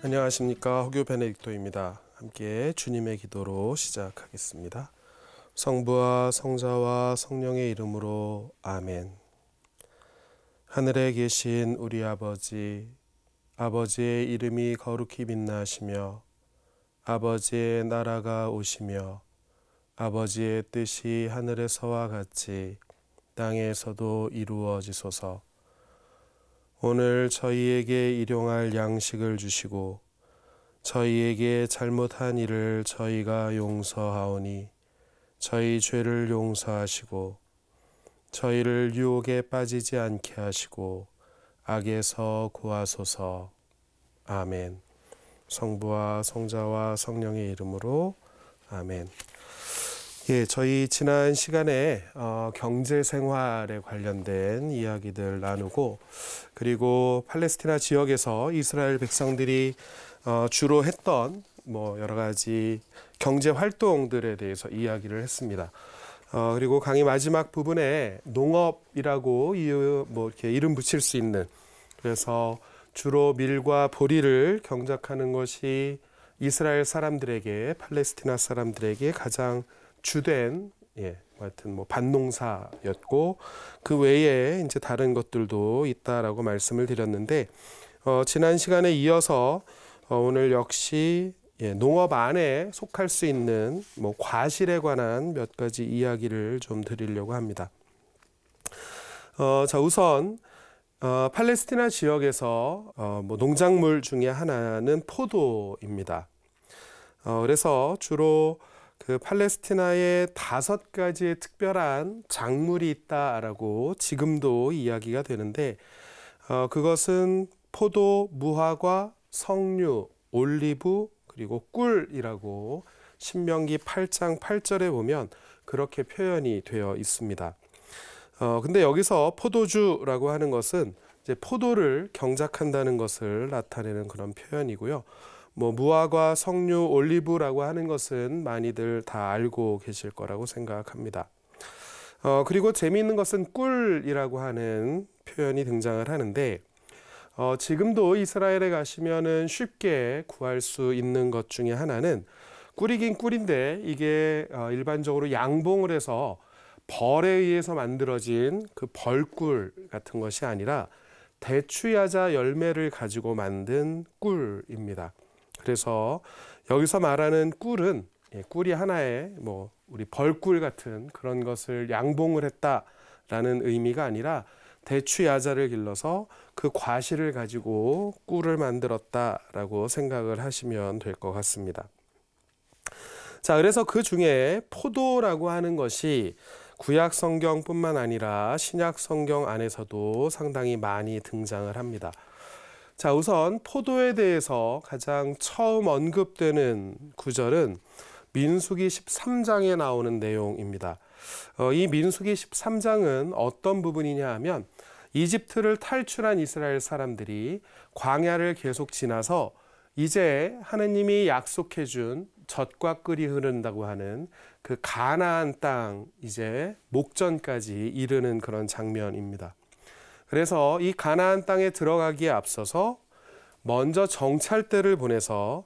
안녕하십니까. 호교 베네딕토입니다. 함께 주님의 기도로 시작하겠습니다. 성부와 성자와 성령의 이름으로 아멘. 하늘에 계신 우리 아버지, 아버지의 이름이 거룩히 빛나시며 아버지의 나라가 오시며 아버지의 뜻이 하늘에서와 같이 땅에서도 이루어지소서. 오늘 저희에게 일용할 양식을 주시고 저희에게 잘못한 일을 저희가 용서하오니 저희 죄를 용서하시고 저희를 유혹에 빠지지 않게 하시고 악에서 구하소서. 아멘. 성부와 성자와 성령의 이름으로 아멘. 저희 지난 시간에 경제 생활에 관련된 이야기들 나누고, 그리고 팔레스티나 지역에서 이스라엘 백성들이 주로 했던 여러 가지 경제 활동들에 대해서 이야기를 했습니다. 그리고 강의 마지막 부분에 농업이라고 이렇게 이름 붙일 수 있는, 그래서 주로 밀과 보리를 경작하는 것이 이스라엘 사람들에게, 팔레스티나 사람들에게 가장 주된 하여튼 밭농사였고, 그 외에 이제 다른 것들도 있다라고 말씀을 드렸는데, 지난 시간에 이어서 오늘 역시 농업 안에 속할 수 있는 과실에 관한 몇 가지 이야기를 좀 드리려고 합니다. 자, 우선 팔레스티나 지역에서 농작물 중에 하나는 포도입니다. 그래서 주로 그 팔레스티나에 5가지의 특별한 작물이 있다라고 지금도 이야기가 되는데, 그것은 포도, 무화과, 석류, 올리브, 그리고 꿀이라고 신명기 8장 8절에 보면 그렇게 표현이 되어 있습니다. 근데 여기서 포도주라고 하는 것은 이제 포도를 경작한다는 것을 나타내는 그런 표현이고요. 무화과, 석류, 올리브라고 하는 것은 많이들 다 알고 계실 거라고 생각합니다. 그리고 재미있는 것은 꿀이라고 하는 표현이 등장을 하는데, 지금도 이스라엘에 가시면은 쉽게 구할 수 있는 것 중에 하나는, 꿀이긴 꿀인데 이게 일반적으로 양봉을 해서 벌에 의해서 만들어진 그 벌꿀 같은 것이 아니라 대추야자 열매를 가지고 만든 꿀입니다. 그래서 여기서 말하는 꿀은 꿀이 하나의 우리 벌꿀 같은 그런 것을 양봉을 했다라는 의미가 아니라 대추야자를 길러서 그 과실을 가지고 꿀을 만들었다라고 생각을 하시면 될 것 같습니다. 자, 그래서 그 중에 포도라고 하는 것이 구약 성경뿐만 아니라 신약 성경 안에서도 상당히 많이 등장을 합니다. 자, 우선 포도에 대해서 가장 처음 언급되는 구절은 민수기 13장에 나오는 내용입니다. 이 민수기 13장은 어떤 부분이냐 하면, 이집트를 탈출한 이스라엘 사람들이 광야를 계속 지나서 이제 하느님이 약속해 준 젖과 꿀이 흐른다고 하는 그 가나안 땅, 이제 목전까지 이르는 그런 장면입니다. 그래서 이 가나안 땅에 들어가기에 앞서서 먼저 정찰대를 보내서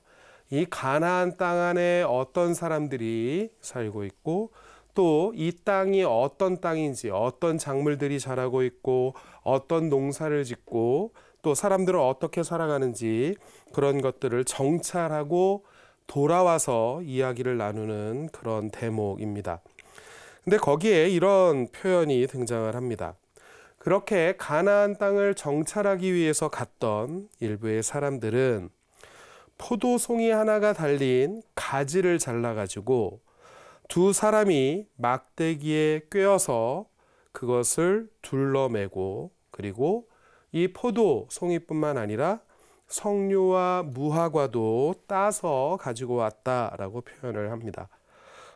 이 가나안 땅 안에 어떤 사람들이 살고 있고, 또 이 땅이 어떤 땅인지, 어떤 작물들이 자라고 있고, 어떤 농사를 짓고, 또 사람들은 어떻게 살아가는지 그런 것들을 정찰하고 돌아와서 이야기를 나누는 그런 대목입니다. 근데 거기에 이런 표현이 등장을 합니다. 그렇게 가나안 땅을 정찰하기 위해서 갔던 일부의 사람들은 포도송이 하나가 달린 가지를 잘라가지고 2사람이 막대기에 꿰어서 그것을 둘러매고, 그리고 이 포도송이뿐만 아니라 석류와 무화과도 따서 가지고 왔다라고 표현을 합니다.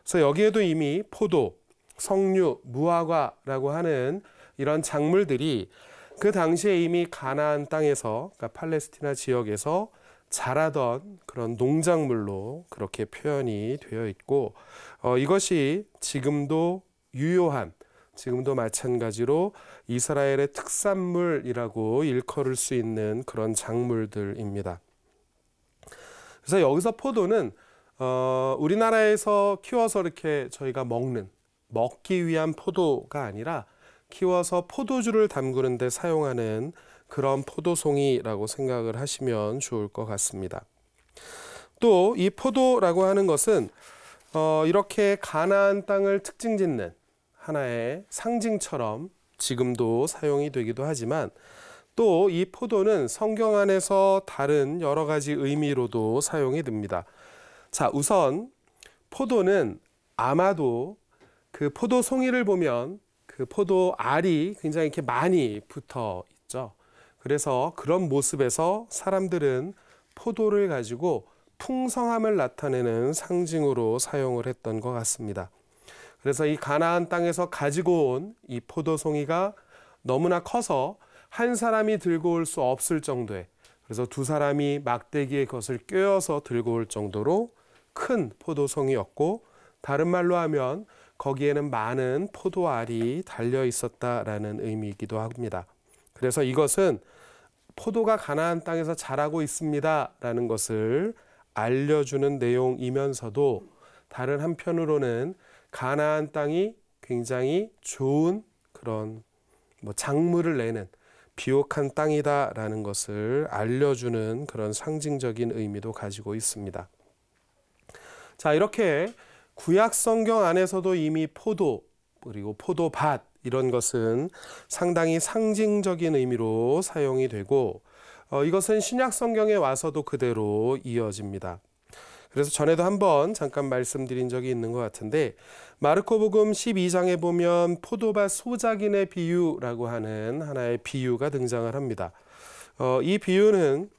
그래서 여기에도 이미 포도, 석류, 무화과라고 하는 이런 작물들이 그 당시에 이미 가나안 땅에서, 그러니까 팔레스티나 지역에서 자라던 그런 농작물로 그렇게 표현이 되어 있고, 이것이 지금도 유효한, 지금도 마찬가지로 이스라엘의 특산물이라고 일컬을 수 있는 그런 작물들입니다. 그래서 여기서 포도는 우리나라에서 키워서 이렇게 저희가 먹기 위한 포도가 아니라 키워서 포도주를 담그는 데 사용하는 그런 포도송이라고 생각을 하시면 좋을 것 같습니다. 또 이 포도라고 하는 것은 이렇게 가나안 땅을 특징 짓는 하나의 상징처럼 지금도 사용이 되기도 하지만 또 이 포도는 성경 안에서 다른 여러 가지 의미로도 사용이 됩니다. 자, 우선 포도는 아마도 그 포도 송이를 보면 그 포도 알이 굉장히 이렇게 많이 붙어 있죠. 그래서 그런 모습에서 사람들은 포도를 가지고 풍성함을 나타내는 상징으로 사용을 했던 것 같습니다. 그래서 이 가나안 땅에서 가지고 온 이 포도 송이가 너무나 커서 한 사람이 들고 올 수 없을 정도의, 그래서 두 사람이 막대기에 그것을 꿰어서 들고 올 정도로 큰 포도송이였고, 다른 말로 하면 거기에는 많은 포도알이 달려 있었다라는 의미이기도 합니다. 그래서 이것은 포도가 가나안 땅에서 자라고 있습니다라는 것을 알려주는 내용이면서도 다른 한편으로는 가나안 땅이 굉장히 좋은 그런 작물을 내는 비옥한 땅이다라는 것을 알려주는 그런 상징적인 의미도 가지고 있습니다. 자, 이렇게 구약 성경 안에서도 이미 포도 그리고 포도밭 이런 것은 상당히 상징적인 의미로 사용이 되고 이것은 신약 성경에 와서도 그대로 이어집니다. 그래서 전에도 한번 잠깐 말씀드린 적이 있는 것 같은데 마르코복음 12장에 보면 포도밭 소작인의 비유라고 하는 하나의 비유가 등장을 합니다. 이 비유는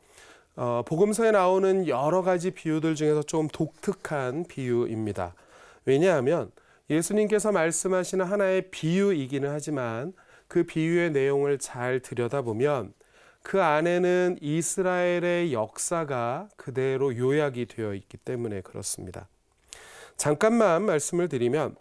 복음서에 나오는 여러 가지 비유들 중에서 좀 독특한 비유입니다. 왜냐하면 예수님께서 말씀하시는 하나의 비유이기는 하지만 그 비유의 내용을 잘 들여다보면 그 안에는 이스라엘의 역사가 그대로 요약이 되어 있기 때문에 그렇습니다. 잠깐만 말씀을 드리면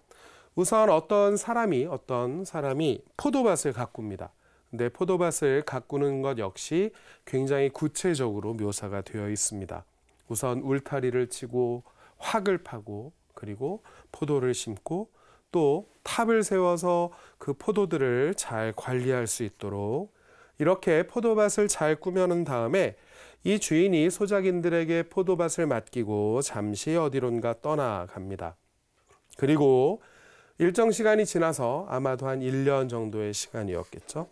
우선 어떤 사람이 포도밭을 가꿉니다. 근데 포도밭을 가꾸는 것 역시 굉장히 구체적으로 묘사가 되어 있습니다. 우선 울타리를 치고 확을 파고 그리고 포도를 심고 또 탑을 세워서 그 포도들을 잘 관리할 수 있도록 이렇게 포도밭을 잘 꾸며놓은 다음에 이 주인이 소작인들에게 포도밭을 맡기고 잠시 어디론가 떠나갑니다. 그리고 일정 시간이 지나서 아마도 한 1년 정도의 시간이었겠죠.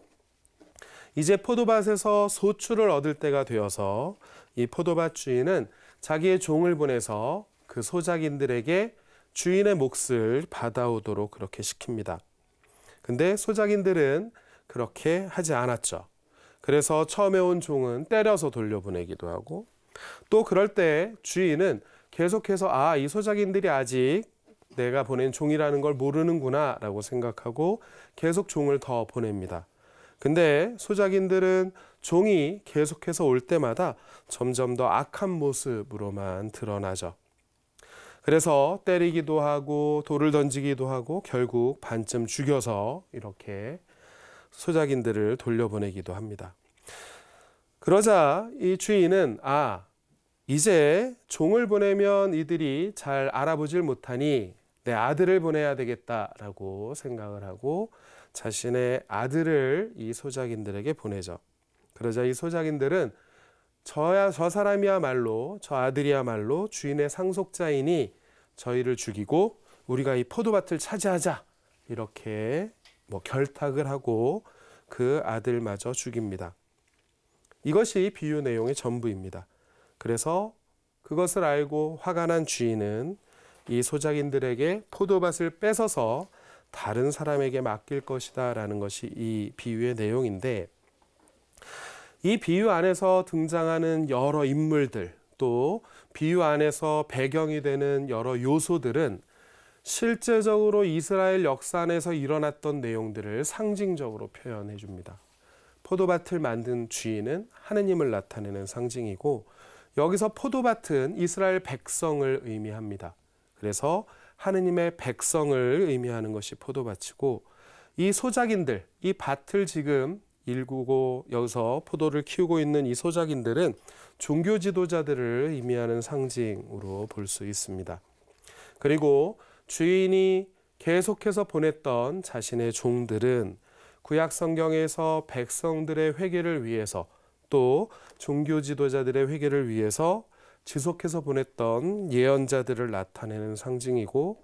이제 포도밭에서 소출을 얻을 때가 되어서 이 포도밭 주인은 자기의 종을 보내서 그 소작인들에게 주인의 몫을 받아오도록 그렇게 시킵니다. 근데 소작인들은 그렇게 하지 않았죠. 그래서 처음에 온 종은 때려서 돌려보내기도 하고 또 그럴 때 주인은 계속해서 이 소작인들이 아직 내가 보낸 종이라는 걸 모르는구나 라고 생각하고 계속 종을 더 보냅니다. 근데 소작인들은 종이 계속해서 올 때마다 점점 더 악한 모습으로만 드러나죠. 그래서 때리기도 하고 돌을 던지기도 하고 결국 반쯤 죽여서 이렇게 소작인들을 돌려보내기도 합니다. 그러자 이 주인은 이제 종을 보내면 이들이 잘 알아보질 못하니 내 아들을 보내야 되겠다라고 생각을 하고 자신의 아들을 이 소작인들에게 보내죠. 그러자 이 소작인들은 저 사람이야말로 저 아들이야말로 주인의 상속자이니 저희를 죽이고 우리가 이 포도밭을 차지하자 이렇게 결탁을 하고 그 아들마저 죽입니다. 이것이 비유 내용의 전부입니다. 그래서 그것을 알고 화가 난 주인은 이 소작인들에게 포도밭을 뺏어서 다른 사람에게 맡길 것이다 라는 것이 이 비유의 내용인데 이 비유 안에서 등장하는 여러 인물들 또 비유 안에서 배경이 되는 여러 요소들은 실제적으로 이스라엘 역사 안에서 일어났던 내용들을 상징적으로 표현해 줍니다. 포도밭을 만든 주인은 하느님을 나타내는 상징이고 여기서 포도밭은 이스라엘 백성을 의미합니다. 그래서 하느님의 백성을 의미하는 것이 포도밭이고 이 소작인들, 이 밭을 지금 일구고 여기서 포도를 키우고 있는 이 소작인들은 종교 지도자들을 의미하는 상징으로 볼 수 있습니다. 그리고 주인이 계속해서 보냈던 자신의 종들은 구약 성경에서 백성들의 회개를 위해서 또 종교 지도자들의 회개를 위해서 지속해서 보냈던 예언자들을 나타내는 상징이고,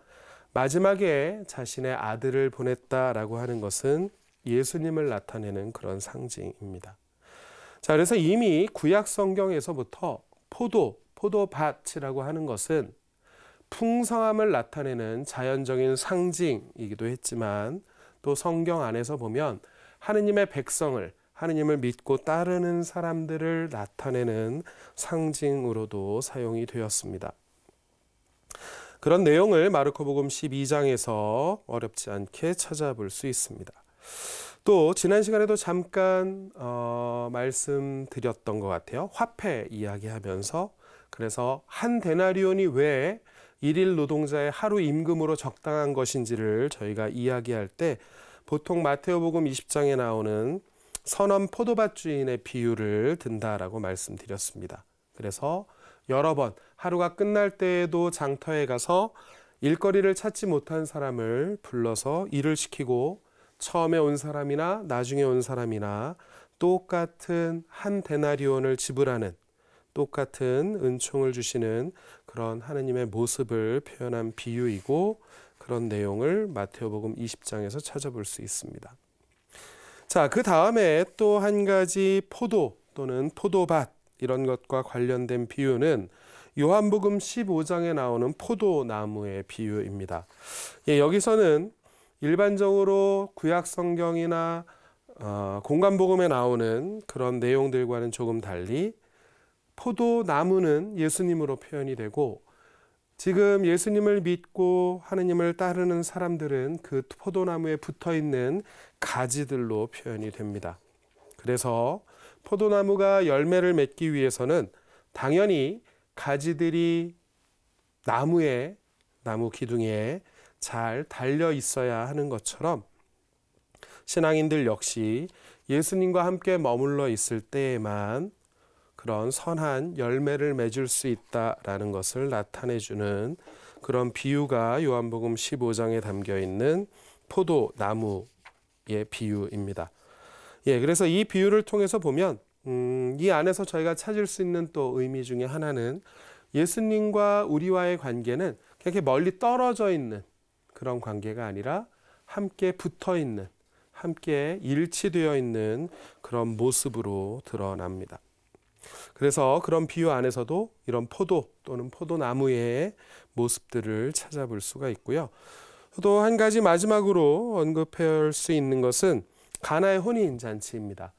마지막에 자신의 아들을 보냈다라고 하는 것은 예수님을 나타내는 그런 상징입니다. 자, 그래서 이미 구약 성경에서부터 포도밭이라고 하는 것은 풍성함을 나타내는 자연적인 상징이기도 했지만, 또 성경 안에서 보면 하느님의 백성을, 하느님을 믿고 따르는 사람들을 나타내는 상징으로도 사용이 되었습니다. 그런 내용을 마르코복음 12장에서 어렵지 않게 찾아볼 수 있습니다. 또 지난 시간에도 잠깐 말씀드렸던 것 같아요. 화폐 이야기하면서, 그래서 한 데나리온이 왜 일일 노동자의 하루 임금으로 적당한 것인지를 저희가 이야기할 때 보통 마테오복음 20장에 나오는 선원 포도밭 주인의 비유를 든다라고 말씀드렸습니다. 그래서 여러 번 하루가 끝날 때에도 장터에 가서 일거리를 찾지 못한 사람을 불러서 일을 시키고, 처음에 온 사람이나 나중에 온 사람이나 똑같은 한 데나리온을 지불하는, 똑같은 은총을 주시는 그런 하느님의 모습을 표현한 비유이고, 그런 내용을 마테오복음 20장에서 찾아볼 수 있습니다. 자, 그 다음에 또 한 가지 포도 또는 포도밭 이런 것과 관련된 비유는 요한복음 15장에 나오는 포도나무의 비유입니다. 여기서는 일반적으로 구약 성경이나 공관복음에 나오는 그런 내용들과는 조금 달리 포도나무는 예수님으로 표현이 되고, 지금 예수님을 믿고 하느님을 따르는 사람들은 그 포도나무에 붙어있는 가지들로 표현이 됩니다. 그래서 포도나무가 열매를 맺기 위해서는 당연히 가지들이 나무 기둥에 잘 달려 있어야 하는 것처럼, 신앙인들 역시 예수님과 함께 머물러 있을 때에만 그런 선한 열매를 맺을 수 있다라는 것을 나타내주는 그런 비유가 요한복음 15장에 담겨 있는 포도나무의 비유입니다. 그래서 이 비유를 통해서 보면 이 안에서 저희가 찾을 수 있는 또 의미 중에 하나는, 예수님과 우리와의 관계는 그렇게 멀리 떨어져 있는 그런 관계가 아니라 함께 붙어 있는, 함께 일치되어 있는 그런 모습으로 드러납니다. 그래서 그런 비유 안에서도 이런 포도 또는 포도나무의 모습들을 찾아볼 수가 있고요. 또 한 가지 마지막으로 언급할 수 있는 것은 가나의 혼인잔치입니다.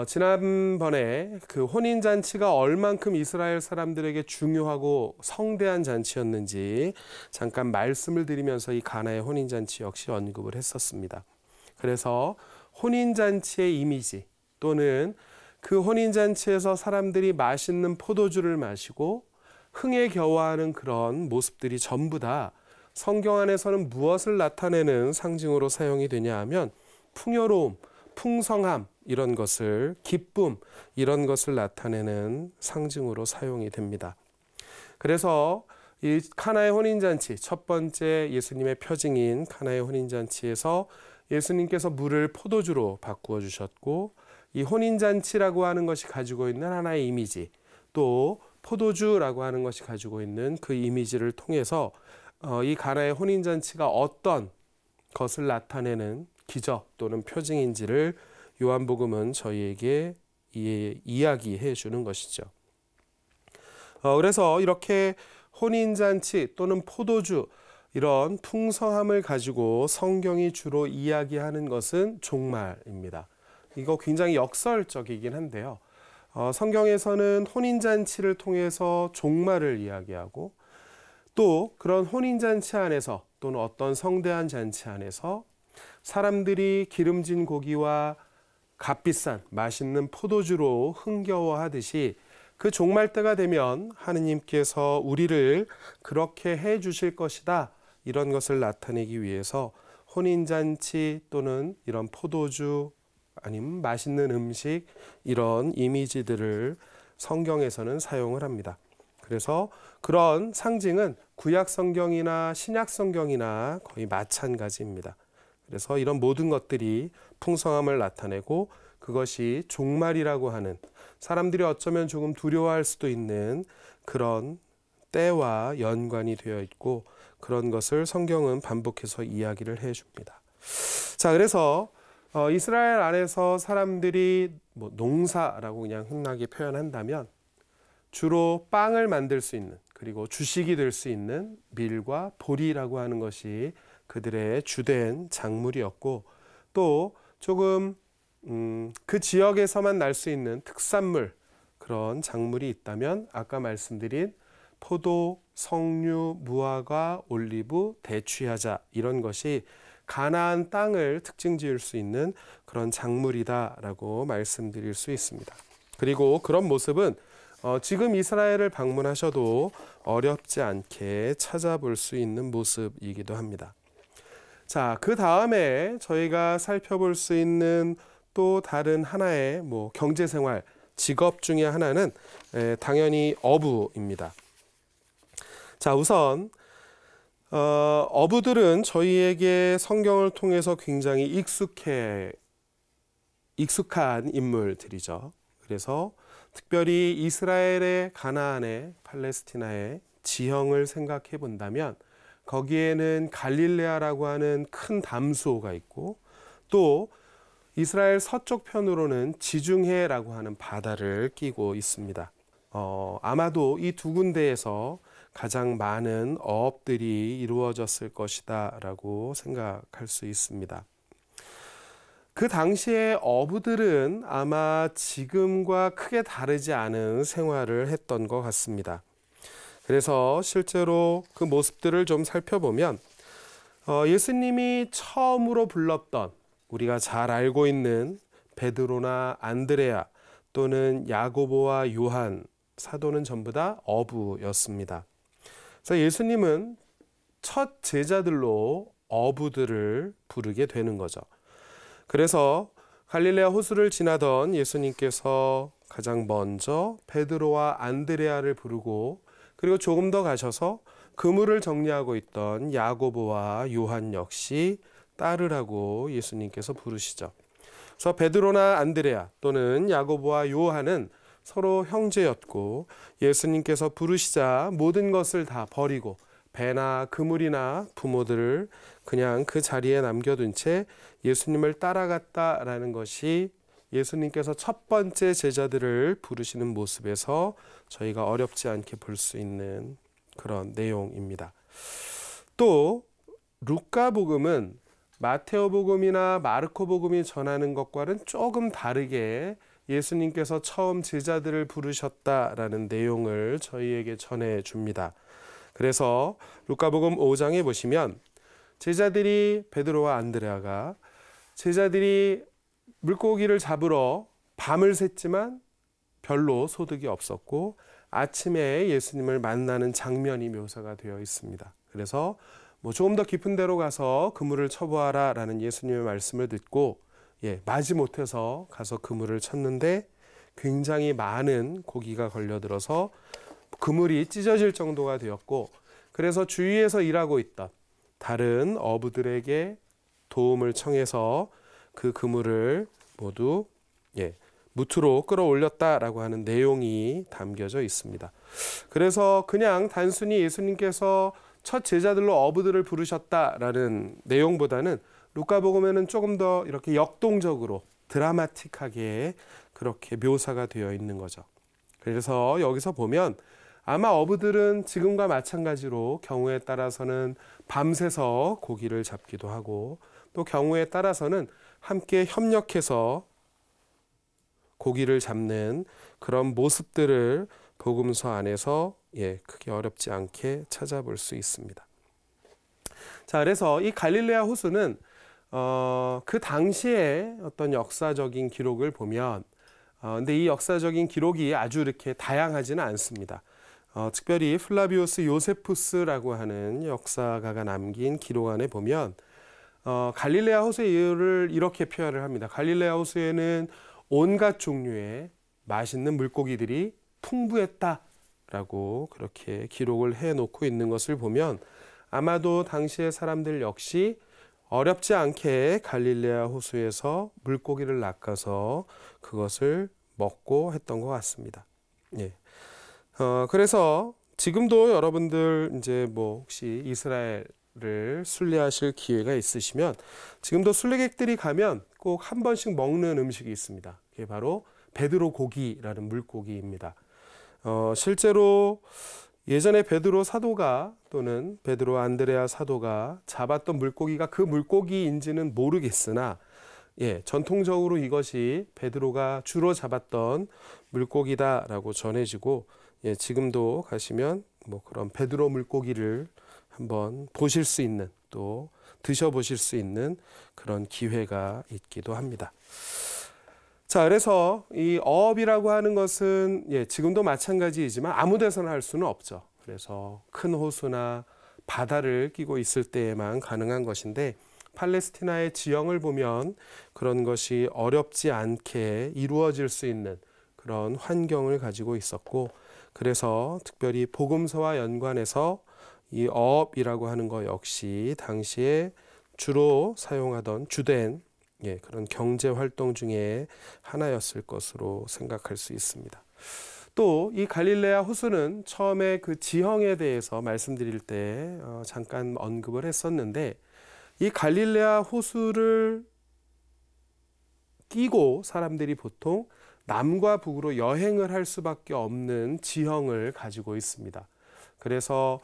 지난번에 그 혼인잔치가 얼만큼 이스라엘 사람들에게 중요하고 성대한 잔치였는지 잠깐 말씀을 드리면서 이 가나의 혼인잔치 역시 언급을 했었습니다. 그래서 혼인잔치의 이미지 또는 그 혼인잔치에서 사람들이 맛있는 포도주를 마시고 흥에 겨워하는 그런 모습들이 전부 다 성경 안에서는 무엇을 나타내는 상징으로 사용이 되냐 하면, 풍요로움, 풍성함 이런 것을, 기쁨 이런 것을 나타내는 상징으로 사용이 됩니다. 그래서 이 카나의 혼인잔치, 첫 번째 예수님의 표징인 카나의 혼인잔치에서 예수님께서 물을 포도주로 바꾸어 주셨고, 이 혼인잔치라고 하는 것이 가지고 있는 하나의 이미지, 또 포도주라고 하는 것이 가지고 있는 그 이미지를 통해서 이 가나의 혼인잔치가 어떤 것을 나타내는 기적 또는 표징인지를 요한복음은 저희에게 이야기해 주는 것이죠. 그래서 이렇게 혼인잔치 또는 포도주, 이런 풍성함을 가지고 성경이 주로 이야기하는 것은 종말입니다. 이거 굉장히 역설적이긴 한데요. 성경에서는 혼인잔치를 통해서 종말을 이야기하고, 또 그런 혼인잔치 안에서 또는 어떤 성대한 잔치 안에서 사람들이 기름진 고기와 값비싼 맛있는 포도주로 흥겨워하듯이 그 종말 때가 되면 하느님께서 우리를 그렇게 해 주실 것이다, 이런 것을 나타내기 위해서 혼인잔치 또는 이런 포도주 아니면 맛있는 음식 이런 이미지들을 성경에서는 사용을 합니다. 그래서 그런 상징은 구약 성경이나 신약 성경이나 거의 마찬가지입니다. 그래서 이런 모든 것들이 풍성함을 나타내고 그것이 종말이라고 하는 사람들이 어쩌면 조금 두려워할 수도 있는 그런 때와 연관이 되어 있고 그런 것을 성경은 반복해서 이야기를 해줍니다. 자, 그래서 이스라엘 안에서 사람들이 뭐 농사라고 그냥 흔하게 표현한다면 주로 빵을 만들 수 있는 그리고 주식이 될 수 있는 밀과 보리라고 하는 것이 그들의 주된 작물이었고 또 조금 그 지역에서만 날 수 있는 특산물 그런 작물이 있다면 아까 말씀드린 포도, 석류, 무화과, 올리브, 대추야자 이런 것이 가나안 땅을 특징 지을 수 있는 그런 작물이다라고 말씀드릴 수 있습니다. 그리고 그런 모습은 지금 이스라엘을 방문하셔도 어렵지 않게 찾아볼 수 있는 모습이기도 합니다. 자, 그 다음에 저희가 살펴볼 수 있는 또 다른 하나의 경제생활, 직업 중에 하나는 당연히 어부입니다. 자, 우선 어부들은 저희에게 성경을 통해서 굉장히 익숙한 인물들이죠. 그래서 특별히 이스라엘의 가나안의 팔레스티나의 지형을 생각해 본다면 거기에는 갈릴레아라고 하는 큰 담수호가 있고 또 이스라엘 서쪽 편으로는 지중해라고 하는 바다를 끼고 있습니다. 아마도 이 두 군데에서 가장 많은 어업들이 이루어졌을 것이다 라고 생각할 수 있습니다. 그 당시에 어부들은 아마 지금과 크게 다르지 않은 생활을 했던 것 같습니다. 그래서 실제로 그 모습들을 좀 살펴보면 예수님이 처음으로 불렀던 우리가 잘 알고 있는 베드로나 안드레아 또는 야고보와 요한 사도는 전부 다 어부였습니다. 그래서 예수님은 첫 제자들로 어부들을 부르게 되는 거죠. 그래서 갈릴레아 호수를 지나던 예수님께서 가장 먼저 베드로와 안드레아를 부르고 그리고 조금 더 가셔서 그물을 정리하고 있던 야고보와 요한 역시 따르라고 예수님께서 부르시죠. 그래서 베드로나 안드레아 또는 야고보와 요한은 서로 형제였고 예수님께서 부르시자 모든 것을 다 버리고 배나 그물이나 부모들을 그냥 그 자리에 남겨둔 채 예수님을 따라갔다라는 것이 예수님께서 첫 번째 제자들을 부르시는 모습에서 저희가 어렵지 않게 볼 수 있는 그런 내용입니다. 또 루카복음은 마테오복음이나 마르코복음이 전하는 것과는 조금 다르게 예수님께서 처음 제자들을 부르셨다라는 내용을 저희에게 전해줍니다. 그래서 루카복음 5장에 보시면 제자들이 베드로와 안드레아가 제자들이 물고기를 잡으러 밤을 샜지만 별로 소득이 없었고 아침에 예수님을 만나는 장면이 묘사가 되어 있습니다. 그래서 조금 더 깊은 데로 가서 그물을 쳐보아라 라는 예수님의 말씀을 듣고 마지못해서 가서 그물을 쳤는데 굉장히 많은 고기가 걸려들어서 그물이 찢어질 정도가 되었고 그래서 주위에서 일하고 있던 다른 어부들에게 도움을 청해서 그 그물을 모두 무트로 끌어올렸다라고 하는 내용이 담겨져 있습니다. 그래서 그냥 단순히 예수님께서 첫 제자들로 어부들을 부르셨다라는 내용보다는 루카복음에는 조금 더 이렇게 역동적으로 드라마틱하게 그렇게 묘사가 되어 있는 거죠. 그래서 여기서 보면 아마 어부들은 지금과 마찬가지로 경우에 따라서는 밤새서 고기를 잡기도 하고 또 경우에 따라서는 함께 협력해서 고기를 잡는 그런 모습들을 복음서 안에서 크게 어렵지 않게 찾아볼 수 있습니다. 자, 그래서 이 갈릴레아 호수는 그 당시에 어떤 역사적인 기록을 보면 근데 이 역사적인 기록이 아주 이렇게 다양하지는 않습니다. 특별히 플라비우스 요세푸스라고 하는 역사가가 남긴 기록 안에 보면 갈릴레아 호수의 이유를 이렇게 표현을 합니다. 갈릴레아 호수에는 온갖 종류의 맛있는 물고기들이 풍부했다라고 그렇게 기록을 해놓고 있는 것을 보면 아마도 당시의 사람들 역시 어렵지 않게 갈릴레아 호수에서 물고기를 낚아서 그것을 먹고 했던 것 같습니다. 예. 그래서 지금도 여러분들 이제 뭐 혹시 이스라엘을 순례하실 기회가 있으시면 지금도 순례객들이 가면 꼭 한 번씩 먹는 음식이 있습니다. 그게 바로 베드로 고기라는 물고기입니다. 실제로 예전에 베드로 사도가 또는 베드로 안드레아 사도가 잡았던 물고기가 그 물고기인지는 모르겠으나 전통적으로 이것이 베드로가 주로 잡았던 물고기다라고 전해지고 지금도 가시면 뭐 그런 베드로 물고기를 한번 보실 수 있는 또 드셔보실 수 있는 그런 기회가 있기도 합니다. 자, 그래서 이 어업이라고 하는 것은 지금도 마찬가지이지만 아무 데서나 할 수는 없죠. 그래서 큰 호수나 바다를 끼고 있을 때에만 가능한 것인데 팔레스티나의 지형을 보면 그런 것이 어렵지 않게 이루어질 수 있는 그런 환경을 가지고 있었고 그래서 특별히 복음서와 연관해서 이 어업이라고 하는 것 역시 당시에 주로 사용하던 주된 그런 경제 활동 중에 하나였을 것으로 생각할 수 있습니다. 또 이 갈릴레아 호수는 처음에 그 지형에 대해서 말씀드릴 때 잠깐 언급을 했었는데 이 갈릴레아 호수를 끼고 사람들이 보통 남과 북으로 여행을 할 수밖에 없는 지형을 가지고 있습니다. 그래서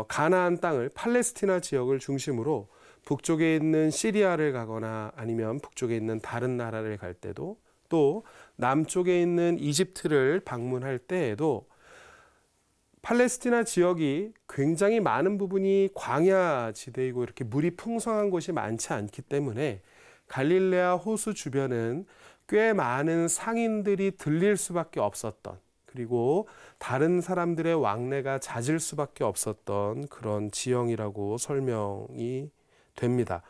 가나안 땅을 팔레스티나 지역을 중심으로 북쪽에 있는 시리아를 가거나 아니면 북쪽에 있는 다른 나라를 갈 때도 또 남쪽에 있는 이집트를 방문할 때에도 팔레스티나 지역이 굉장히 많은 부분이 광야 지대이고 이렇게 물이 풍성한 곳이 많지 않기 때문에 갈릴레아 호수 주변은 꽤 많은 상인들이 들릴 수밖에 없었던 그리고 다른 사람들의 왕래가 잦을 수밖에 없었던 그런 지형이라고 설명이 됩니다.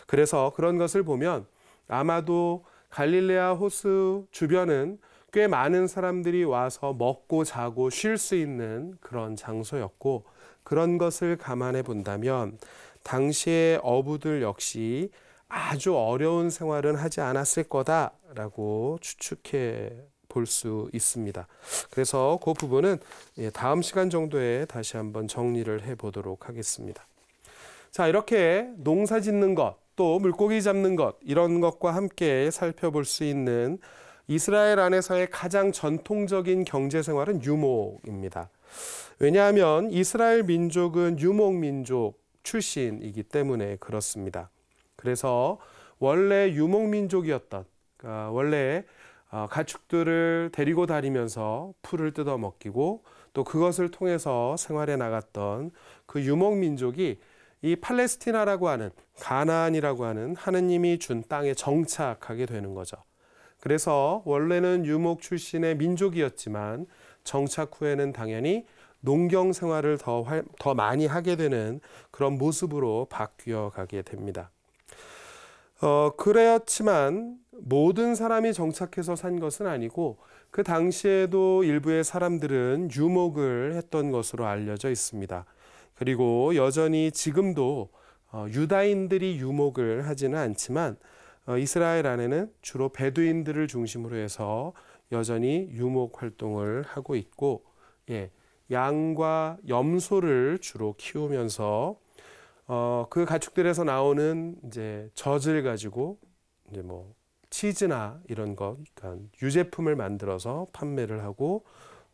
그래서 그런 것을 보면 아마도 갈릴레아 호수 주변은 꽤 많은 사람들이 와서 먹고 자고 쉴 수 있는 그런 장소였고 그런 것을 감안해 본다면 당시의 어부들 역시 아주 어려운 생활은 하지 않았을 거다라고 추측해 볼 수 있습니다. 그래서 그 부분은 다음 시간 정도에 다시 한번 정리를 해 보도록 하겠습니다. 자, 이렇게 농사 짓는 것, 또 물고기 잡는 것 이런 것과 함께 살펴볼 수 있는 이스라엘 안에서의 가장 전통적인 경제 생활은 유목입니다. 왜냐하면 이스라엘 민족은 유목 민족 출신이기 때문에 그렇습니다. 그래서 원래 유목 민족이었던 그러니까 원래 가축들을 데리고 다니면서 풀을 뜯어 먹이고 또 그것을 통해서 생활해 나갔던 그 유목 민족이 이 팔레스티나라고 하는 가나안이라고 하는 하느님이 준 땅에 정착하게 되는 거죠. 그래서 원래는 유목 출신의 민족이었지만 정착 후에는 당연히 농경 생활을 더 많이 하게 되는 그런 모습으로 바뀌어 가게 됩니다. 그랬지만 모든 사람이 정착해서 산 것은 아니고 그 당시에도 일부의 사람들은 유목을 했던 것으로 알려져 있습니다. 그리고 여전히 지금도 유다인들이 유목을 하지는 않지만 이스라엘 안에는 주로 베두인들을 중심으로 해서 여전히 유목 활동을 하고 있고 양과 염소를 주로 키우면서 그 가축들에서 나오는 이제 젖을 가지고 이제 뭐 치즈나 이런 것, 그러니까 유제품을 만들어서 판매를 하고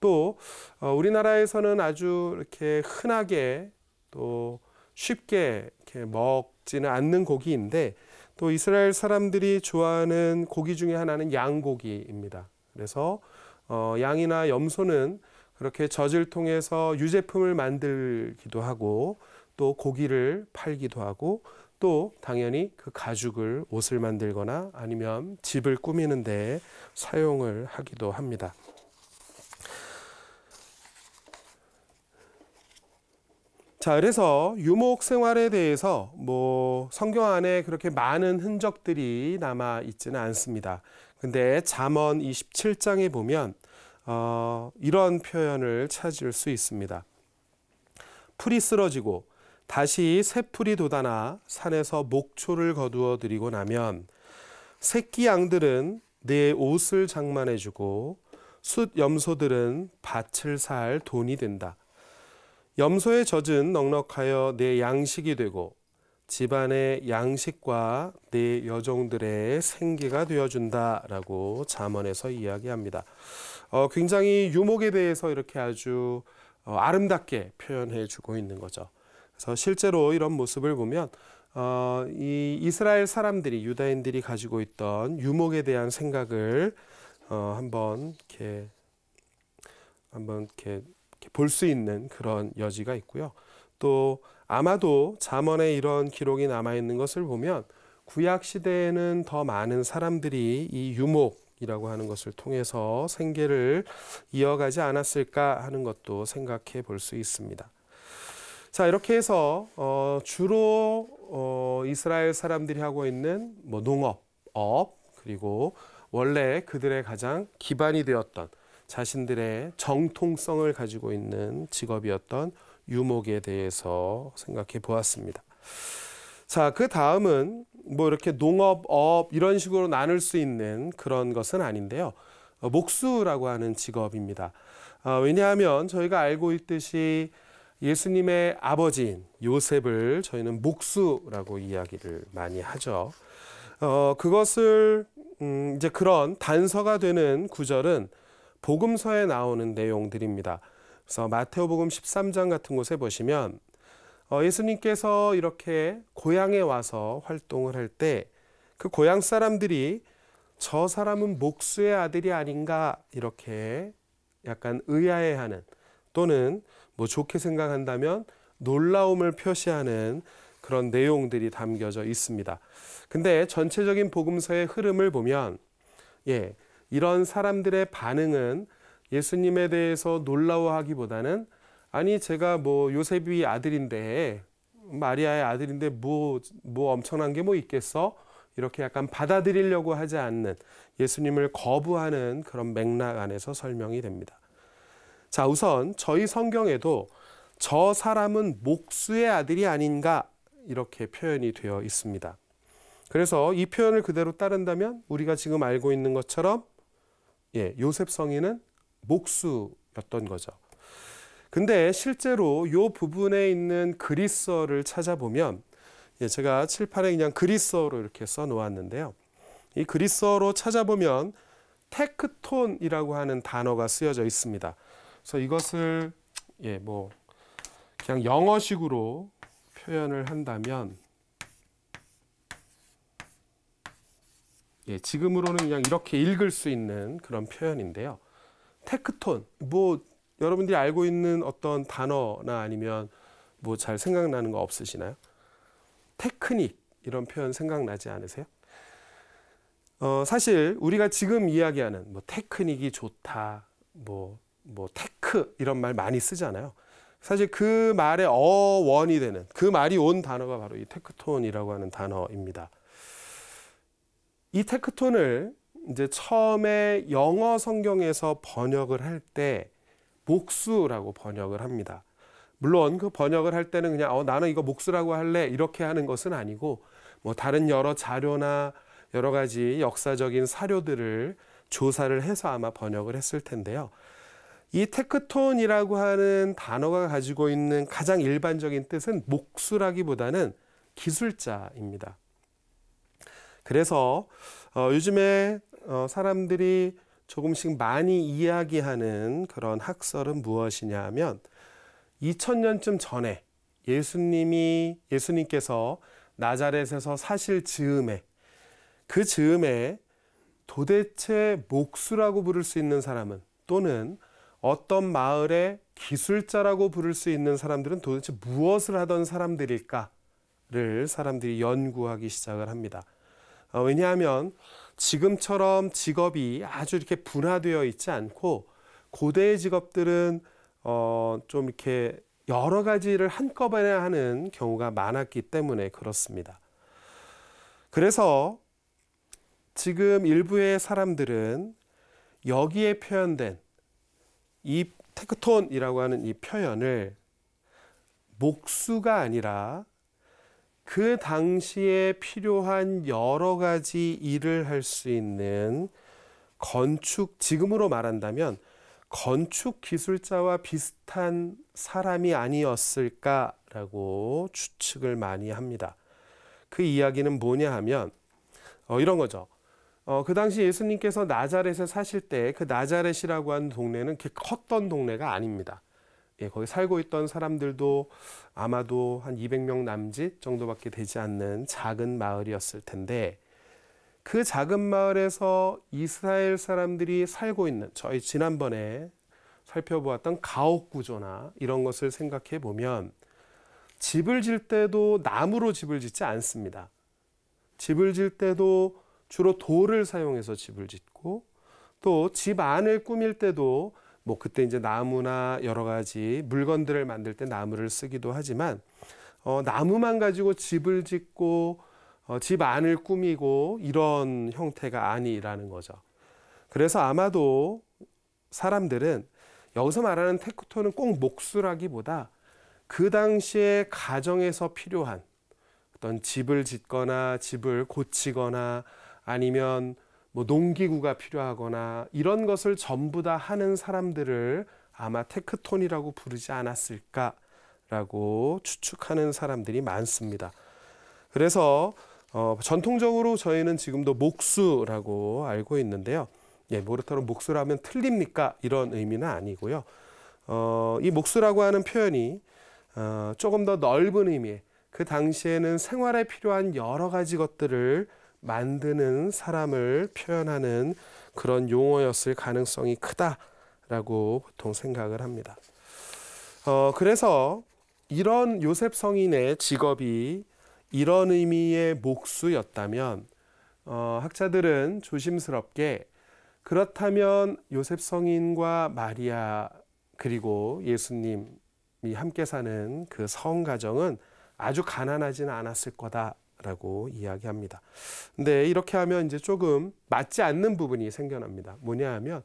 또 우리나라에서는 아주 이렇게 흔하게 또 쉽게 이렇게 먹지는 않는 고기인데 또 이스라엘 사람들이 좋아하는 고기 중에 하나는 양고기입니다. 그래서 양이나 염소는 그렇게 젖을 통해서 유제품을 만들기도 하고 또 고기를 팔기도 하고 또 당연히 그 가죽을 옷을 만들거나 아니면 집을 꾸미는 데 사용을 하기도 합니다. 자, 그래서 유목 생활에 대해서 성경 안에 그렇게 많은 흔적들이 남아 있지는 않습니다. 근데 잠언 27장에 보면 이런 표현을 찾을 수 있습니다. 풀이 쓰러지고 다시 새 풀이 돋아나 산에서 목초를 거두어 들이고 나면 새끼 양들은 내 옷을 장만해주고 숫 염소들은 밭을 살 돈이 된다. 염소의 젖은 넉넉하여 내 양식이 되고 집안의 양식과 내 여종들의 생계가 되어준다라고 잠언에서 이야기합니다. 굉장히 유목에 대해서 이렇게 아주 아름답게 표현해 주고 있는 거죠. 그래서 실제로 이런 모습을 보면 이 이스라엘 사람들이, 유다인들이 가지고 있던 유목에 대한 생각을 한번 이렇게 볼 수 있는 그런 여지가 있고요. 또 아마도 잠언에 이런 기록이 남아 있는 것을 보면 구약 시대에는 더 많은 사람들이 이 유목이라고 하는 것을 통해서 생계를 이어가지 않았을까 하는 것도 생각해 볼 수 있습니다. 자, 이렇게 해서 주로 이스라엘 사람들이 하고 있는 농업, 그리고 원래 그들의 가장 기반이 되었던 자신들의 정통성을 가지고 있는 직업이었던 유목에 대해서 생각해 보았습니다. 자, 그 다음은 이렇게 농업, 업 이런 식으로 나눌 수 있는 그런 것은 아닌데요. 목수라고 하는 직업입니다. 왜냐하면 저희가 알고 있듯이 예수님의 아버지인 요셉을 저희는 목수라고 이야기를 많이 하죠. 그것을 이제 그런 단서가 되는 구절은 복음서에 나오는 내용들입니다. 그래서 마태오복음 13장 같은 곳에 보시면 예수님께서 이렇게 고향에 와서 활동을 할 때 그 고향 사람들이 저 사람은 목수의 아들이 아닌가 이렇게 약간 의아해하는, 또는 좋게 생각한다면 놀라움을 표시하는 그런 내용들이 담겨져 있습니다. 근데 전체적인 복음서의 흐름을 보면 이런 사람들의 반응은 예수님에 대해서 놀라워하기보다는 아니 제가 요셉이 아들인데 마리아의 아들인데 뭐 엄청난 게 있겠어? 이렇게 약간 받아들이려고 하지 않는, 예수님을 거부하는 그런 맥락 안에서 설명이 됩니다. 자, 우선 저희 성경에도 저 사람은 목수의 아들이 아닌가 이렇게 표현이 되어 있습니다. 그래서 이 표현을 그대로 따른다면 우리가 지금 알고 있는 것처럼 요셉 성인은 목수였던 거죠. 근데 실제로 이 부분에 있는 그리스어를 찾아보면 제가 칠판에 그냥 그리스어로 이렇게 써 놓았는데요. 이 그리스어로 찾아보면 테크톤이라고 하는 단어가 쓰여져 있습니다. 그래서 이것을 그냥 영어식으로 표현을 한다면 지금으로는 그냥 이렇게 읽을 수 있는 그런 표현인데요. 테크톤, 여러분들이 알고 있는 어떤 단어나 아니면 잘 생각나는 거 없으시나요? 테크닉 이런 표현 생각나지 않으세요? 사실 우리가 지금 이야기하는 테크닉이 좋다, 테크 이런 말 많이 쓰잖아요. 사실 그 말의 어원이 되는, 그 말이 온 단어가 바로 이 테크톤이라고 하는 단어입니다. 이 테크톤을 이제 처음에 영어 성경에서 번역을 할 때 목수라고 번역을 합니다. 물론 그 번역을 할 때는 그냥 나는 이거 목수라고 할래 이렇게 하는 것은 아니고 다른 여러 자료나 여러 가지 역사적인 사료들을 조사를 해서 아마 번역을 했을 텐데요. 이 테크톤이라고 하는 단어가 가지고 있는 가장 일반적인 뜻은 목수라기보다는 기술자입니다. 그래서 요즘에 사람들이 조금씩 많이 이야기하는 그런 학설은 무엇이냐 하면 2000년쯤 전에 예수님께서 나자렛에서 사실 즈음에, 그 즈음에 도대체 목수라고 부를 수 있는 사람은, 또는 어떤 마을의 기술자라고 부를 수 있는 사람들은 도대체 무엇을 하던 사람들일까를 사람들이 연구하기 시작을 합니다. 왜냐하면 지금처럼 직업이 아주 이렇게 분화되어 있지 않고 고대의 직업들은 좀 이렇게 여러 가지를 한꺼번에 하는 경우가 많았기 때문에 그렇습니다. 그래서 지금 일부의 사람들은 여기에 표현된 이 테크톤이라고 하는 이 표현을 목수가 아니라 그 당시에 필요한 여러 가지 일을 할 수 있는 건축, 지금으로 말한다면 건축 기술자와 비슷한 사람이 아니었을까라고 추측을 많이 합니다. 그 이야기는 뭐냐 하면 이런 거죠. 그 당시 예수님께서 나자렛에 사실 때 그 나자렛이라고 하는 동네는 그렇게 컸던 동네가 아닙니다. 거기 살고 있던 사람들도 아마도 한 200명 남짓 정도밖에 되지 않는 작은 마을이었을 텐데, 그 작은 마을에서 이스라엘 사람들이 살고 있는, 저희 지난번에 살펴보았던 가옥 구조나 이런 것을 생각해 보면 집을 질 때도 나무로 집을 짓지 않습니다. 집을 질 때도 주로 돌을 사용해서 집을 짓고, 또 집 안을 꾸밀 때도 그때 이제 나무나 여러 가지 물건들을 만들 때 나무를 쓰기도 하지만 나무만 가지고 집을 짓고 집 안을 꾸미고 이런 형태가 아니라는 거죠. 그래서 아마도 사람들은 여기서 말하는 테크톤은 꼭 목수라기보다 그 당시에 가정에서 필요한 어떤 집을 짓거나 집을 고치거나 아니면 농기구가 필요하거나 이런 것을 전부 다 하는 사람들을 아마 테크톤이라고 부르지 않았을까라고 추측하는 사람들이 많습니다. 그래서 전통적으로 저희는 지금도 목수라고 알고 있는데요. 모르토로 목수라면 틀립니까? 이런 의미는 아니고요. 이 목수라고 하는 표현이 조금 더 넓은 의미의, 그 당시에는 생활에 필요한 여러 가지 것들을 만드는 사람을 표현하는 그런 용어였을 가능성이 크다라고 보통 생각을 합니다. 그래서 이런 요셉 성인의 직업이 이런 의미의 목수였다면 학자들은 조심스럽게, 그렇다면 요셉 성인과 마리아 그리고 예수님이 함께 사는 그 성 가정은 아주 가난하지는 않았을 거다라고 이야기합니다. 근데 이렇게 하면 이제 조금 맞지 않는 부분이 생겨납니다. 뭐냐 하면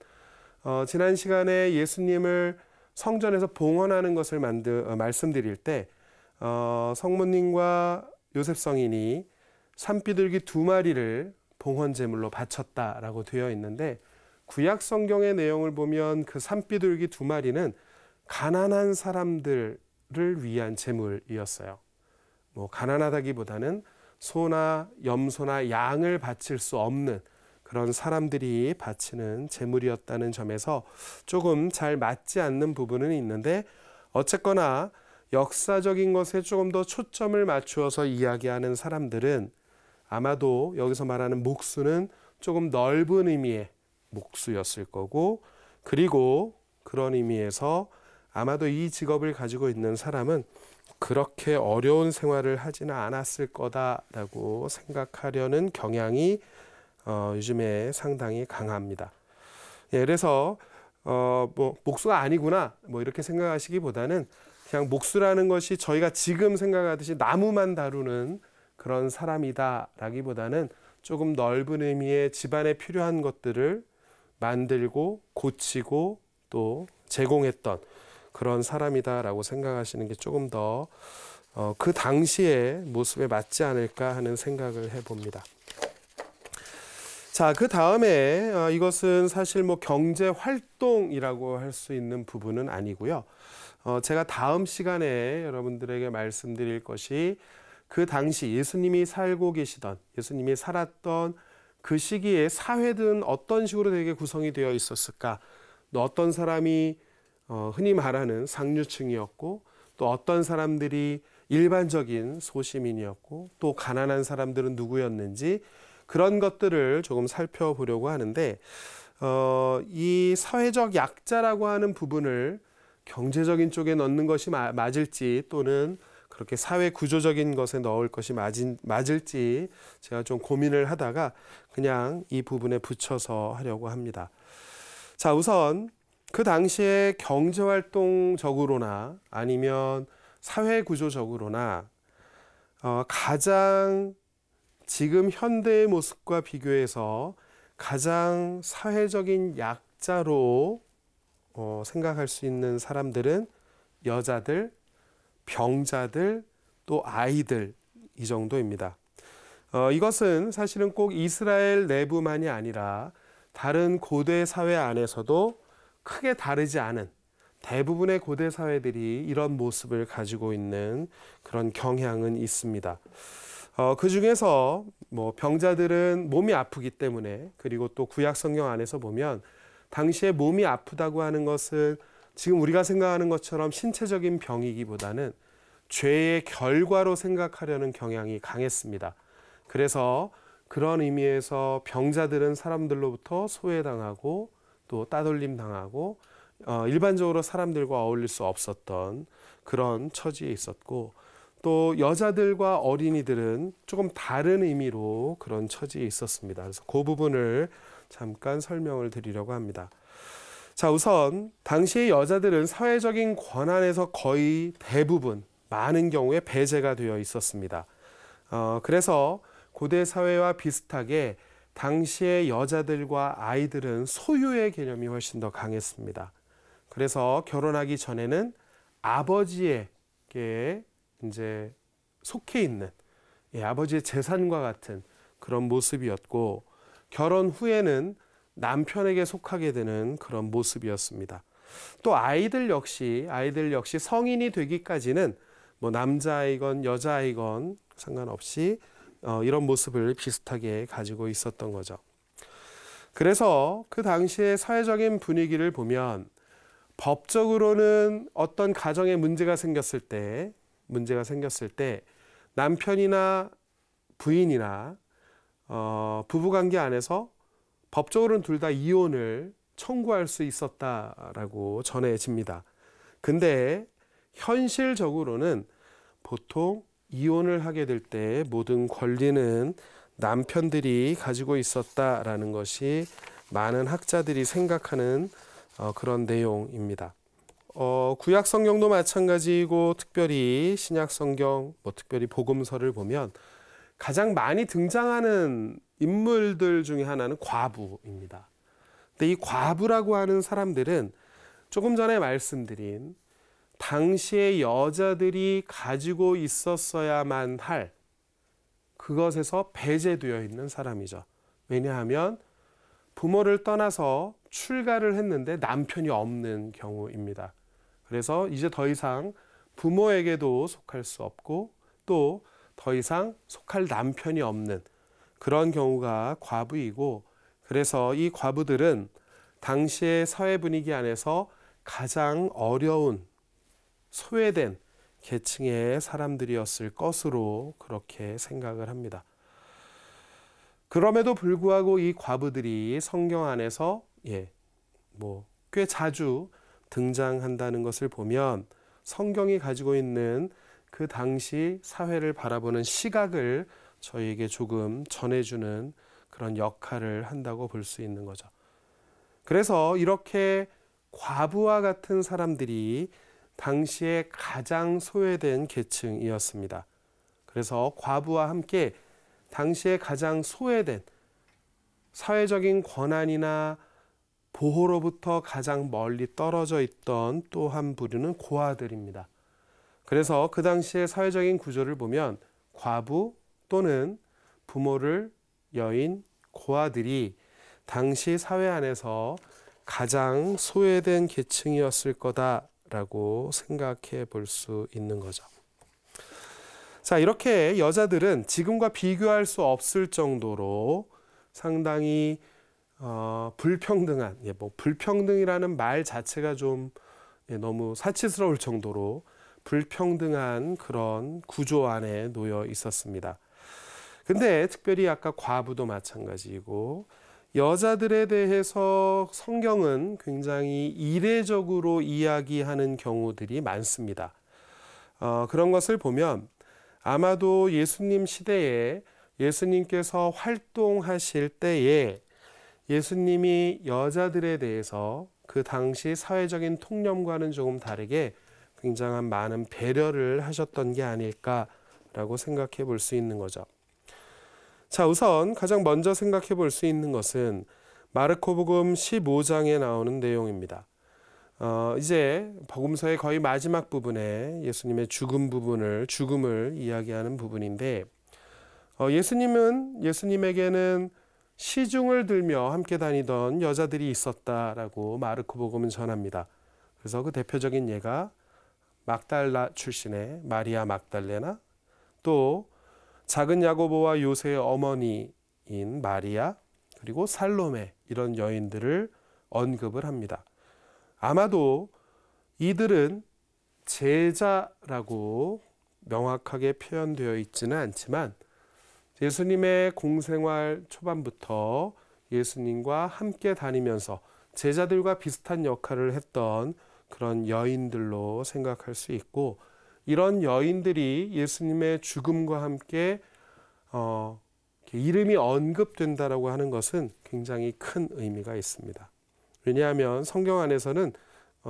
지난 시간에 예수님을 성전에서 봉헌하는 것을 말씀드릴 때 성모님과 요셉 성인이 산비둘기 2마리를 봉헌 제물로 바쳤다라고 되어 있는데, 구약 성경의 내용을 보면 그 산비둘기 2마리는 가난한 사람들을 위한 제물이었어요. 가난하다기보다는 소나 염소나 양을 바칠 수 없는 그런 사람들이 바치는 제물이었다는 점에서 조금 잘 맞지 않는 부분은 있는데, 어쨌거나 역사적인 것에 조금 더 초점을 맞추어서 이야기하는 사람들은 아마도 여기서 말하는 목수는 조금 넓은 의미의 목수였을 거고, 그리고 그런 의미에서 아마도 이 직업을 가지고 있는 사람은 그렇게 어려운 생활을 하지는 않았을 거다라고 생각하려는 경향이 요즘에 상당히 강합니다. 그래서 목수가 아니구나 이렇게 생각하시기보다는 그냥 목수라는 것이 저희가 지금 생각하듯이 나무만 다루는 그런 사람이다라기보다는 조금 넓은 의미의 집안에 필요한 것들을 만들고 고치고 또 제공했던 그런 사람이다라고 생각하시는 게 조금 더 그 당시의 모습에 맞지 않을까 하는 생각을 해봅니다. 자, 그 다음에 이것은 사실 경제 활동이라고 할 수 있는 부분은 아니고요. 제가 다음 시간에 여러분들에게 말씀드릴 것이 그 당시 예수님이 살고 계시던, 예수님이 살았던 그 시기에 사회든 어떤 식으로 되게 구성이 되어 있었을까, 또 어떤 사람이 흔히 말하는 상류층이었고, 또 어떤 사람들이 일반적인 소시민이었고, 또 가난한 사람들은 누구였는지 그런 것들을 조금 살펴보려고 하는데, 이 사회적 약자라고 하는 부분을 경제적인 쪽에 넣는 것이 맞을지, 또는 그렇게 사회 구조적인 것에 넣을 것이 맞을지 제가 좀 고민을 하다가 그냥 이 부분에 붙여서 하려고 합니다. 자, 우선 그 당시에 경제활동적으로나 아니면 사회구조적으로나 가장 지금 현대의 모습과 비교해서 가장 사회적인 약자로 생각할 수 있는 사람들은 여자들, 병자들, 또 아이들 이 정도입니다. 이것은 사실은 꼭 이스라엘 내부만이 아니라 다른 고대 사회 안에서도 크게 다르지 않은 대부분의 고대 사회들이 이런 모습을 가지고 있는 그런 경향은 있습니다. 그 중에서 뭐 병자들은 몸이 아프기 때문에, 그리고 또 구약 성경 안에서 보면 당시에 몸이 아프다고 하는 것은 지금 우리가 생각하는 것처럼 신체적인 병이기보다는 죄의 결과로 생각하려는 경향이 강했습니다. 그래서 그런 의미에서 병자들은 사람들로부터 소외당하고 또 따돌림 당하고 일반적으로 사람들과 어울릴 수 없었던 그런 처지에 있었고, 또 여자들과 어린이들은 조금 다른 의미로 그런 처지에 있었습니다. 그래서 그 부분을 잠깐 설명을 드리려고 합니다. 자, 우선 당시의 여자들은 사회적인 권한에서 거의 대부분 많은 경우에 배제가 되어 있었습니다. 그래서 고대 사회와 비슷하게 당시의 여자들과 아이들은 소유의 개념이 훨씬 더 강했습니다. 그래서 결혼하기 전에는 아버지에게 이제 속해 있는 아버지의 재산과 같은 그런 모습이었고, 결혼 후에는 남편에게 속하게 되는 그런 모습이었습니다. 또 아이들 역시 성인이 되기까지는 뭐 남자아이건 여자아이건 상관없이 이런 모습을 비슷하게 가지고 있었던 거죠. 그래서 그 당시의 사회적인 분위기를 보면 법적으로는 어떤 가정에 문제가 생겼을 때 남편이나 부인이나 부부관계 안에서 법적으로는 둘 다 이혼을 청구할 수 있었다라고 전해집니다. 근데 현실적으로는 보통 이혼을 하게 될 때 모든 권리는 남편들이 가지고 있었다라는 것이 많은 학자들이 생각하는 그런 내용입니다. 구약 성경도 마찬가지이고 특별히 신약 성경, 특별히 복음서를 보면 가장 많이 등장하는 인물들 중에 하나는 과부입니다. 근데 이 과부라고 하는 사람들은 조금 전에 말씀드린 당시의 여자들이 가지고 있었어야만 할 그것에서 배제되어 있는 사람이죠. 왜냐하면 부모를 떠나서 출가를 했는데 남편이 없는 경우입니다. 그래서 이제 더 이상 부모에게도 속할 수 없고 또 더 이상 속할 남편이 없는 그런 경우가 과부이고, 그래서 이 과부들은 당시의 사회 분위기 안에서 가장 어려운 소외된 계층의 사람들이었을 것으로 그렇게 생각을 합니다. 그럼에도 불구하고 이 과부들이 성경 안에서 꽤 자주 등장한다는 것을 보면 성경이 가지고 있는 그 당시 사회를 바라보는 시각을 저희에게 조금 전해주는 그런 역할을 한다고 볼 수 있는 거죠. 그래서 이렇게 과부와 같은 사람들이 당시에 가장 소외된 계층이었습니다. 그래서 과부와 함께 당시에 가장 소외된 사회적인 권한이나 보호로부터 가장 멀리 떨어져 있던 또 한 부류는 고아들입니다. 그래서 그 당시의 사회적인 구조를 보면 과부 또는 부모를 여인 고아들이 당시 사회 안에서 가장 소외된 계층이었을 거다라고 생각해 볼 수 있는 거죠. 자, 이렇게 여자들은 지금과 비교할 수 없을 정도로 상당히 불평등한, 불평등이라는 말 자체가 좀 너무 사치스러울 정도로 불평등한 그런 구조 안에 놓여 있었습니다. 근데 특별히 아까 과부도 마찬가지이고, 여자들에 대해서 성경은 굉장히 이례적으로 이야기하는 경우들이 많습니다. 그런 것을 보면 아마도 예수님 시대에 예수님께서 활동하실 때에 예수님이 여자들에 대해서 그 당시 사회적인 통념과는 조금 다르게 굉장한 많은 배려를 하셨던 게 아닐까라고 생각해 볼 수 있는 거죠. 자, 우선 가장 먼저 생각해 볼 수 있는 것은 마르코복음 15장에 나오는 내용입니다. 이제 복음서의 거의 마지막 부분에 예수님의 죽음을 이야기하는 부분인데, 예수님에게는 시중을 들며 함께 다니던 여자들이 있었다라고 마르코복음은 전합니다. 그래서 그 대표적인 예가 막달라 출신의 마리아 막달레나, 또 작은 야고보와 요새의 어머니인 마리아, 그리고 살로메, 이런 여인들을 언급을 합니다. 아마도 이들은 제자라고 명확하게 표현되어 있지는 않지만 예수님의 공생활 초반부터 예수님과 함께 다니면서 제자들과 비슷한 역할을 했던 그런 여인들로 생각할 수 있고, 이런 여인들이 예수님의 죽음과 함께 이름이 언급된다라고 하는 것은 굉장히 큰 의미가 있습니다. 왜냐하면 성경 안에서는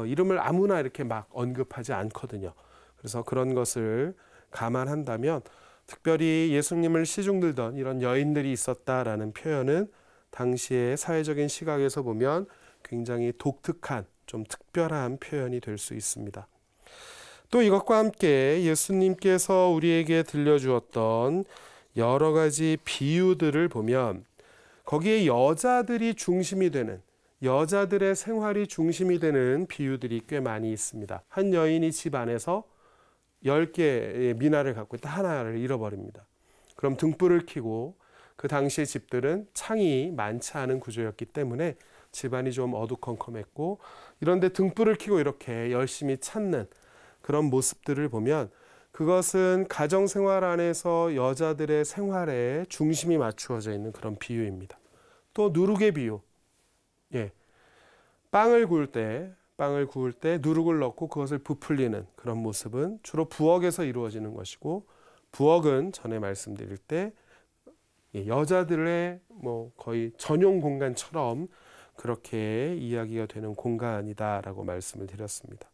이름을 아무나 이렇게 막 언급하지 않거든요. 그래서 그런 것을 감안한다면 특별히 예수님을 시중들던 이런 여인들이 있었다라는 표현은 당시의 사회적인 시각에서 보면 굉장히 독특한, 좀 특별한 표현이 될 수 있습니다. 또 이것과 함께 예수님께서 우리에게 들려주었던 여러 가지 비유들을 보면 거기에 여자들이 중심이 되는, 여자들의 생활이 중심이 되는 비유들이 꽤 많이 있습니다. 한 여인이 집 안에서 10개의 미나를 갖고 있다 하나를 잃어버립니다. 그럼 등불을 켜고, 그 당시의 집들은 창이 많지 않은 구조였기 때문에 집안이 좀 어두컴컴했고, 이런데 등불을 켜고 이렇게 열심히 찾는 그런 모습들을 보면 그것은 가정생활 안에서 여자들의 생활에 중심이 맞추어져 있는 그런 비유입니다. 또 누룩의 비유. 빵을 구울 때 누룩을 넣고 그것을 부풀리는 그런 모습은 주로 부엌에서 이루어지는 것이고, 부엌은 전에 말씀드릴 때 여자들의 거의 전용 공간처럼 그렇게 이야기가 되는 공간이다라고 말씀을 드렸습니다.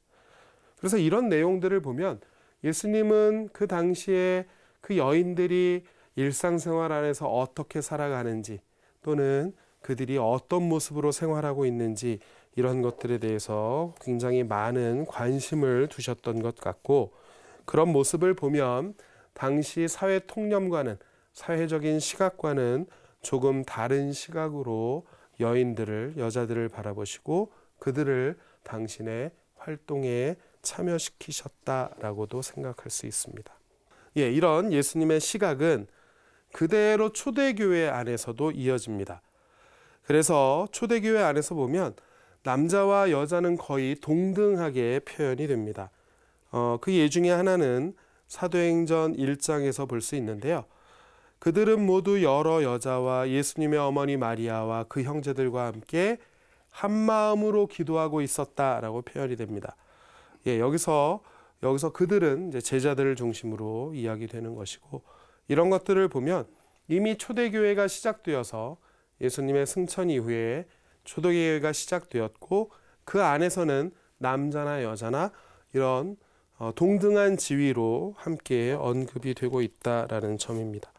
그래서 이런 내용들을 보면 예수님은 그 당시에 그 여인들이 일상생활 안에서 어떻게 살아가는지, 또는 그들이 어떤 모습으로 생활하고 있는지, 이런 것들에 대해서 굉장히 많은 관심을 두셨던 것 같고, 그런 모습을 보면 당시 사회 통념과는, 사회적인 시각과는 조금 다른 시각으로 여자들을 바라보시고 그들을 당신의 활동에 참여시키셨다라고도 생각할 수 있습니다. 이런 예수님의 시각은 그대로 초대교회 안에서도 이어집니다. 그래서 초대교회 안에서 보면 남자와 여자는 거의 동등하게 표현이 됩니다. 그 예 중에 하나는 사도행전 1장에서 볼 수 있는데요. 그들은 모두 여러 여자와 예수님의 어머니 마리아와 그 형제들과 함께 한 마음으로 기도하고 있었다라고 표현이 됩니다. 여기서 그들은 이제 제자들을 중심으로 이야기되는 것이고, 이런 것들을 보면 이미 초대교회가 시작되어서 예수님의 승천 이후에 초대교회가 시작되었고, 그 안에서는 남자나 여자나 이런 동등한 지위로 함께 언급이 되고 있다라는 점입니다.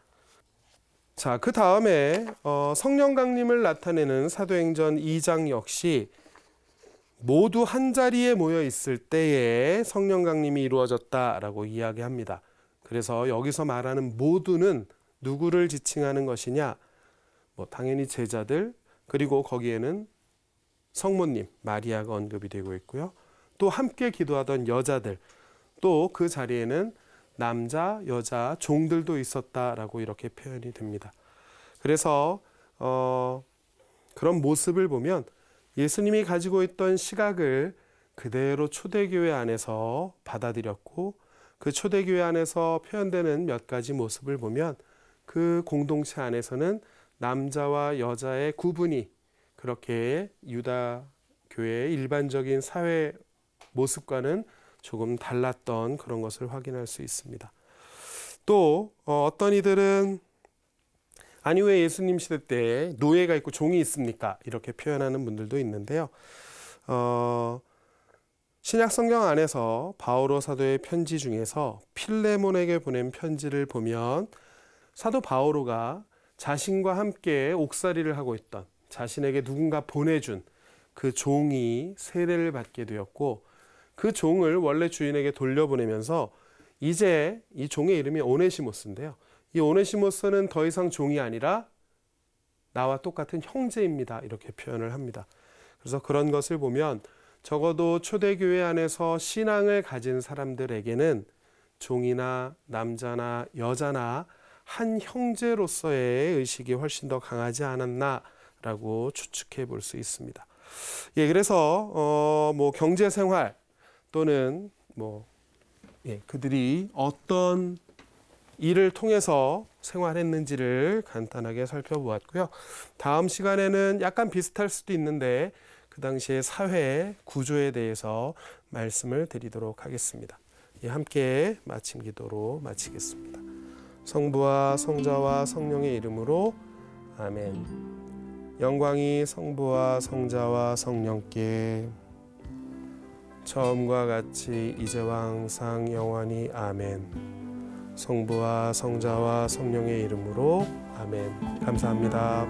자, 그 다음에 성령 강림을 나타내는 사도행전 2장 역시 모두 한 자리에 모여 있을 때에 성령 강림이 이루어졌다라고 이야기합니다. 그래서 여기서 말하는 모두는 누구를 지칭하는 것이냐? 당연히 제자들, 그리고 거기에는 성모님 마리아가 언급이 되고 있고요. 또 함께 기도하던 여자들, 또 그 자리에는 남자, 여자, 종들도 있었다라고 이렇게 표현이 됩니다. 그래서 그런 모습을 보면 예수님이 가지고 있던 시각을 그대로 초대교회 안에서 받아들였고, 그 초대교회 안에서 표현되는 몇 가지 모습을 보면 그 공동체 안에서는 남자와 여자의 구분이 그렇게 유다교회의 일반적인 사회 모습과는 조금 달랐던 그런 것을 확인할 수 있습니다. 또 어떤 이들은 아니 왜 예수님 시대 때 노예가 있고 종이 있습니까? 이렇게 표현하는 분들도 있는데요. 신약 성경 안에서 바오로 사도의 편지 중에서 필레몬에게 보낸 편지를 보면 사도 바오로가 자신과 함께 옥살이를 하고 있던, 자신에게 누군가 보내준 그 종이 세례를 받게 되었고, 그 종을 원래 주인에게 돌려보내면서 이제 이 종의 이름이 오네시모스인데요. 이 오네시모스는 더 이상 종이 아니라 나와 똑같은 형제입니다. 이렇게 표현을 합니다. 그래서 그런 것을 보면 적어도 초대교회 안에서 신앙을 가진 사람들에게는 종이나 남자나 여자나 한 형제로서의 의식이 훨씬 더 강하지 않았나라고 추측해 볼 수 있습니다. 예, 그래서 경제 생활 또는 그들이 어떤 일을 통해서 생활했는지를 간단하게 살펴보았고요. 다음 시간에는 약간 비슷할 수도 있는데 그 당시의 사회 구조에 대해서 말씀을 드리도록 하겠습니다. 예, 함께 마침 기도로 마치겠습니다. 성부와 성자와 성령의 이름으로 아멘. 영광이 성부와 성자와 성령께 처음과 같이 이제와 항상 영원히 아멘. 성부와 성자와 성령의 이름으로 아멘. 감사합니다.